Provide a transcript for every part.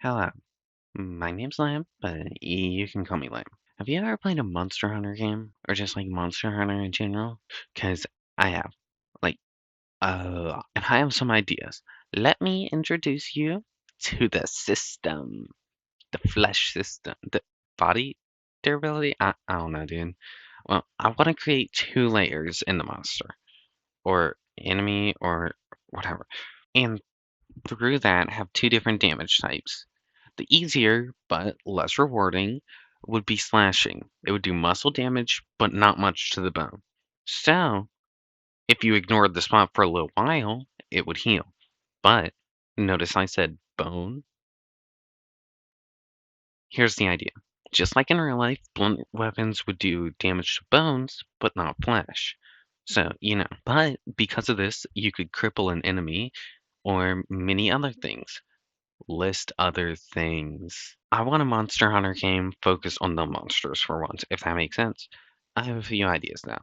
Hello, my name's Lamb, but you can call me Lamb. Have you ever played a Monster Hunter game? Or just like Monster Hunter in general? Because I have. Like, and I have some ideas. Let me introduce you to the system. The flesh system. The body durability? I don't know, dude. Well, I want to create two layers in the monster. Or enemy, or whatever. And through that have two different damage types. The easier, but less rewarding, would be slashing. It would do muscle damage, but not much to the bone. So, if you ignored the spot for a little while, it would heal. But, notice I said bone? Here's the idea. Just like in real life, blunt weapons would do damage to bones, but not flesh. So, but because of this, you could cripple an enemy or many other things. List other things. I want a Monster Hunter game focused on the monsters for once, if that makes sense. I have a few ideas now.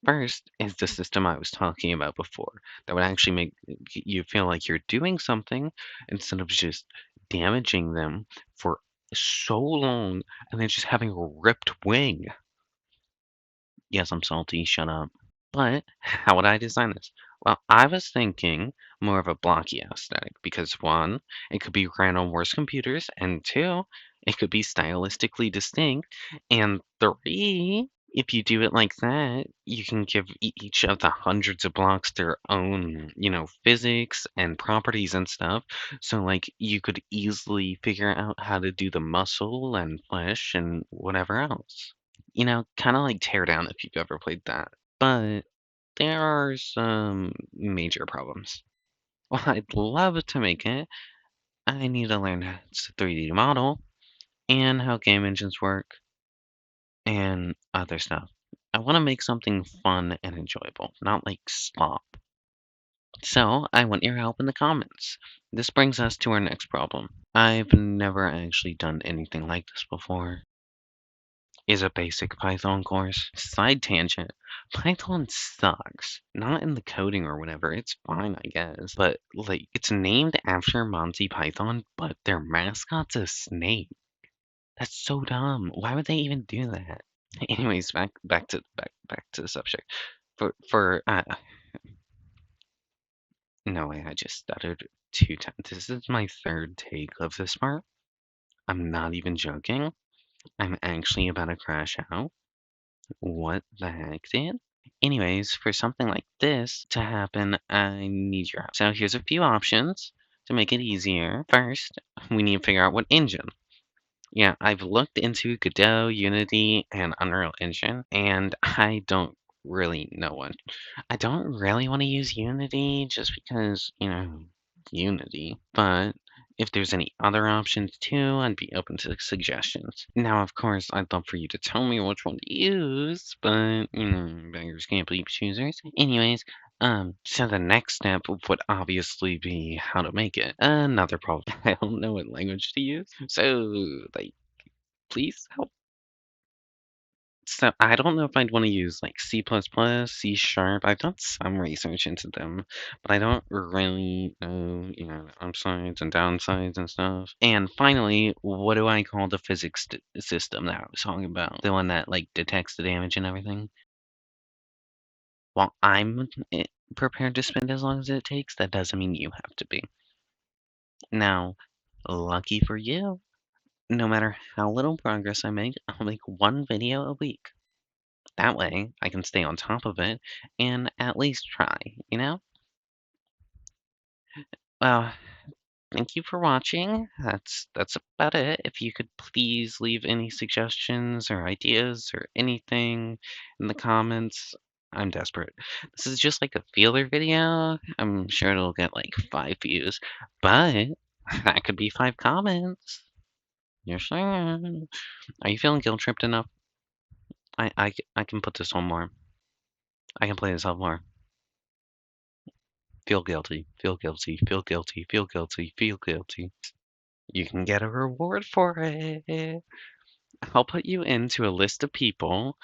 First is the system I was talking about before that would actually make you feel like you're doing something instead of just damaging them for so long and then just having a ripped wing. Yes, I'm salty, shut up. But how would I design this? Well, I was thinking more of a blocky aesthetic because one, it could be ran on worse computers, and two, it could be stylistically distinct, and three, if you do it like that, you can give each of the hundreds of blocks their own, physics and properties and stuff. So, like, you could easily figure out how to do the muscle and flesh and whatever else. Kind of like Teardown if you've ever played that. But there are some major problems. Well, I'd love to make it. I need to learn how to 3D model and how game engines work and other stuff. I want to make something fun and enjoyable, not like slop. So I want your help in the comments. This brings us to our next problem. I've never actually done anything like this before. Is a basic Python course. Side tangent. Python sucks. Not in the coding or whatever. It's fine, I guess. But, like, it's named after Monty Python, but their mascot's a snake. That's so dumb. Why would they even do that? Anyways, back to the subject. For no way, I just stuttered 2 times. This is my third take of this part. I'm not even joking. I'm actually about to crash out. What the heck, dude? Anyways, for something like this to happen, I need your help. So here's a few options to make it easier. First, we need to figure out what engine. Yeah, I've looked into Godot, Unity, and Unreal Engine, and I don't really know one. I don't really want to use Unity just because, Unity, but if there's any other options too, I'd be open to suggestions. Now, of course, I'd love for you to tell me which one to use, but, beggars can't be choosers. Anyways, so the next step would obviously be how to make it. Another problem. I don't know what language to use. So, like, please help. So I don't know if I'd want to use like C++, C sharp. I've done some research into them, but I don't really know, upsides and downsides and stuff. And finally, what do I call the physics system that I was talking about? The one that like detects the damage and everything? Well, I'm prepared to spend as long as it takes. That doesn't mean you have to be. Now, lucky for you, no matter how little progress I make, I'll make one video a week. That way, I can stay on top of it and at least try? Well, thank you for watching. That's about it. If you could please leave any suggestions or ideas or anything in the comments, I'm desperate. This is just like a feeler video. I'm sure it'll get like 5 views, but that could be 5 comments. You're sure? Are you feeling guilt tripped enough? I can put this on more. I can play this out more. Feel guilty, feel guilty, feel guilty, feel guilty, feel guilty. You can get a reward for it. I'll put you into a list of people,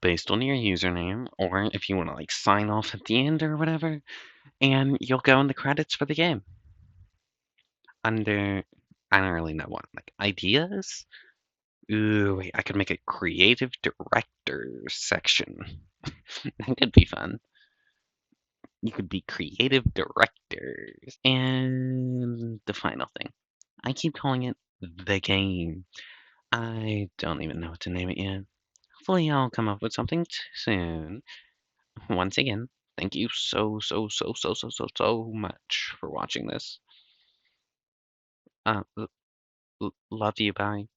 based on your username, or if you want to like sign off at the end or whatever, and you'll go in the credits for the game under I don't really know what. Like ideas? Ooh, wait, I could make a creative directors section. That could be fun. You could be creative directors. And the final thing. I keep calling it the game. I don't even know what to name it yet. Hopefully I'll come up with something soon. Once again, thank you so much for watching this. Love you, bye.